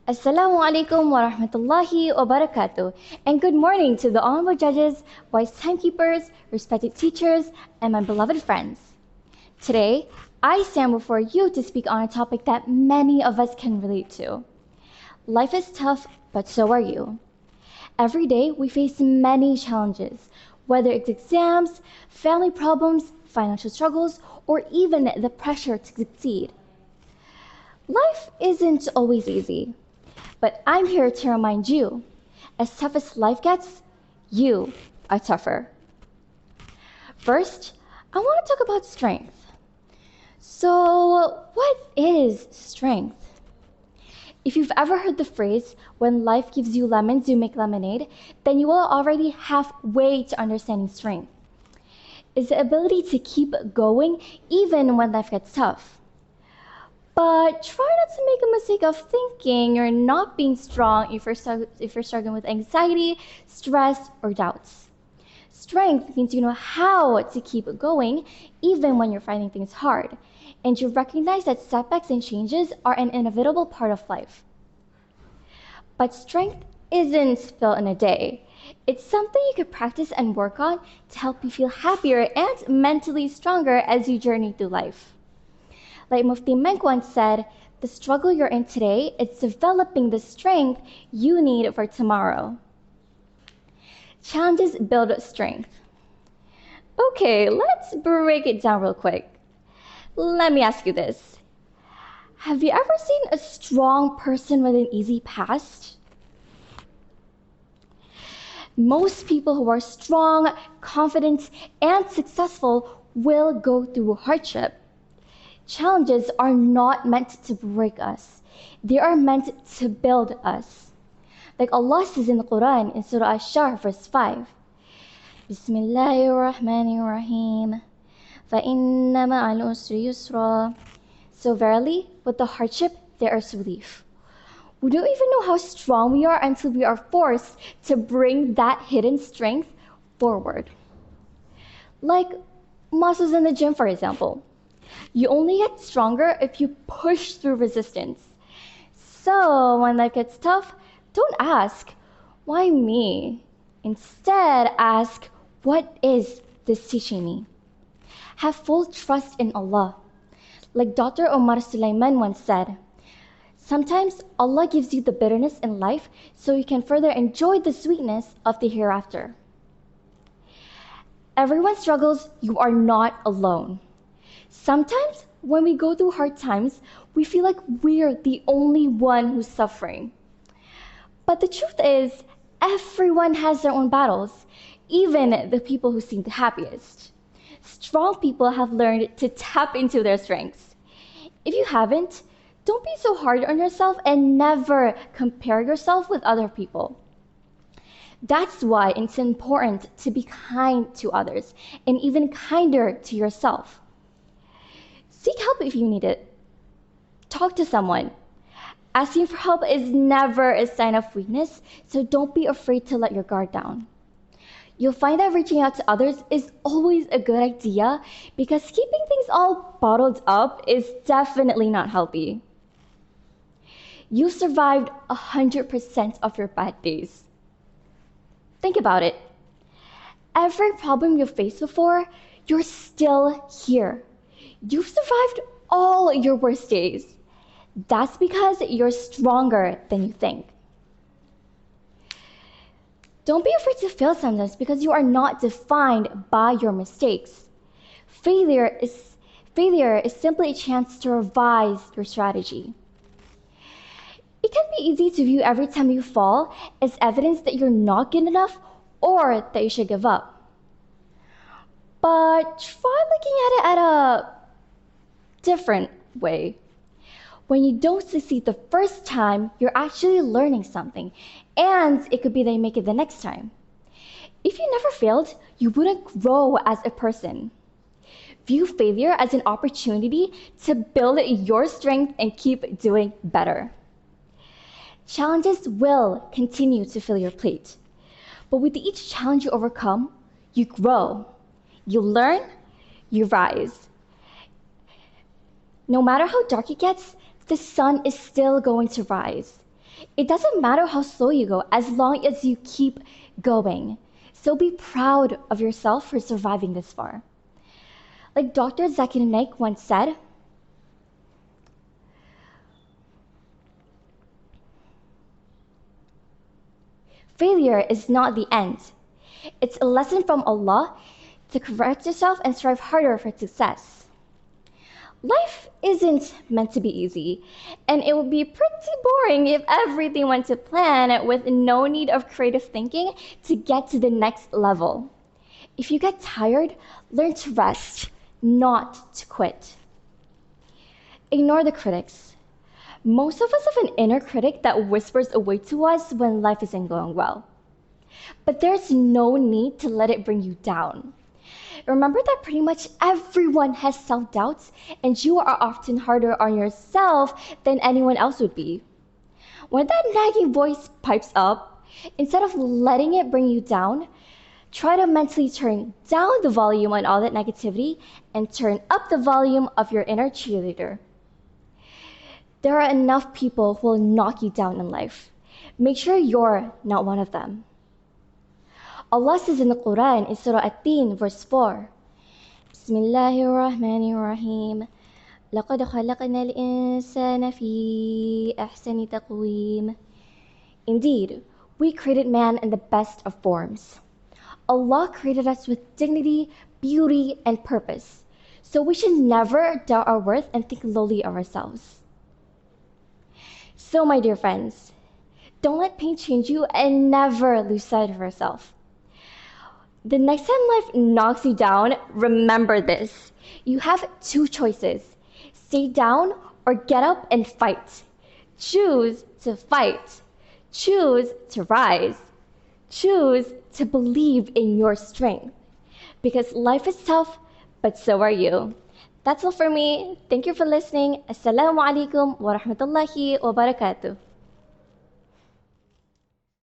Assalamu alaikum wa rahmatullahi wa barakatuh, and good morning to the honorable judges, wise timekeepers, respected teachers, and my beloved friends. Today, I stand before you to speak on a topic that many of us can relate to. Life is tough, but so are you. Every day, we face many challenges, whether it's exams, family problems, financial struggles, or even the pressure to succeed. Life isn't always easy. But I'm here to remind you, as tough as life gets, you are tougher. First, I want to talk about strength. So, what is strength? If you've ever heard the phrase, when life gives you lemons, you make lemonade, then you will already halfway to understanding strength. It's the ability to keep going even when life gets tough. But try not to make a mistake of thinking you're not being strong if you're struggling with anxiety, stress, or doubts. Strength means you know how to keep going even when you're finding things hard, and you recognize that setbacks and changes are an inevitable part of life. But strength isn't built in a day. It's something you could practice and work on to help you feel happier and mentally stronger as you journey through life. Like Mufti Menk once said, the struggle you're in today is developing the strength you need for tomorrow. Challenges build strength. Okay, let's break it down real quick. Let me ask you this. Have you ever seen a strong person with an easy past? Most people who are strong, confident, and successful will go through hardship. Challenges are not meant to break us. They are meant to build us. Like Allah says in the Quran in Surah Ash-Shar verse 5. Bismillahirrahmanirrahim. فَإِنَّ مَعَ الْعُسْرِ يُسْرًا. So verily, with the hardship, there is relief. We don't even know how strong we are until we are forced to bring that hidden strength forward. Like muscles in the gym, for example. You only get stronger if you push through resistance. So when life gets tough, don't ask, why me? Instead, ask, what is this teaching me? Have full trust in Allah. Like Dr. Omar Sulaiman once said, sometimes Allah gives you the bitterness in life so you can further enjoy the sweetness of the hereafter. Everyone struggles, you are not alone. Sometimes when we go through hard times, we feel like we're the only one who's suffering. But the truth is, everyone has their own battles, even the people who seem the happiest. Strong people have learned to tap into their strengths. If you haven't, don't be so hard on yourself and never compare yourself with other people. That's why it's important to be kind to others and even kinder to yourself. Seek help if you need it. Talk to someone. Asking for help is never a sign of weakness, so don't be afraid to let your guard down. You'll find that reaching out to others is always a good idea because keeping things all bottled up is definitely not healthy. You survived 100% of your bad days. Think about it. Every problem you faced before, you're still here. You've survived all your worst days. That's because you're stronger than you think. Don't be afraid to fail sometimes because you are not defined by your mistakes. Failure is simply a chance to revise your strategy. It can be easy to view every time you fall as evidence that you're not good enough or that you should give up. But try looking at it at a different way. When you don't succeed the first time, you're actually learning something, and it could be that you make it the next time. If you never failed, you wouldn't grow as a person. View failure as an opportunity to build your strength and keep doing better. Challenges will continue to fill your plate, but with each challenge you overcome, you grow, you learn, you rise. No matter how dark it gets, the sun is still going to rise. It doesn't matter how slow you go as long as you keep going. So be proud of yourself for surviving this far. Like Dr. Zakir Naik once said, failure is not the end. It's a lesson from Allah to correct yourself and strive harder for success. Life isn't meant to be easy, and it would be pretty boring if everything went to plan with no need of creative thinking to get to the next level. If you get tired, learn to rest, not to quit. Ignore the critics. Most of us have an inner critic that whispers away to us when life isn't going well. But there's no need to let it bring you down. Remember that pretty much everyone has self-doubts, and you are often harder on yourself than anyone else would be. When that nagging voice pipes up, instead of letting it bring you down, try to mentally turn down the volume on all that negativity and turn up the volume of your inner cheerleader. There are enough people who will knock you down in life. Make sure you're not one of them. Allah says in the Quran in Surah At-Tin verse 4, Bismillahirrahmanirrahim. لَقَدْ خَلَقْنَا الْإِنسَانَ فِي أَحْسَنِ تَقْوِيمٍ. Indeed, we created man in the best of forms. Allah created us with dignity, beauty, and purpose. So we should never doubt our worth and think lowly of ourselves. So my dear friends, don't let pain change you and never lose sight of yourself. The next time life knocks you down, remember this. You have two choices. Stay down or get up and fight. Choose to fight. Choose to rise. Choose to believe in your strength. Because life is tough, but so are you. That's all for me. Thank you for listening. Assalamu alaikum wa rahmatullahi wa barakatuh.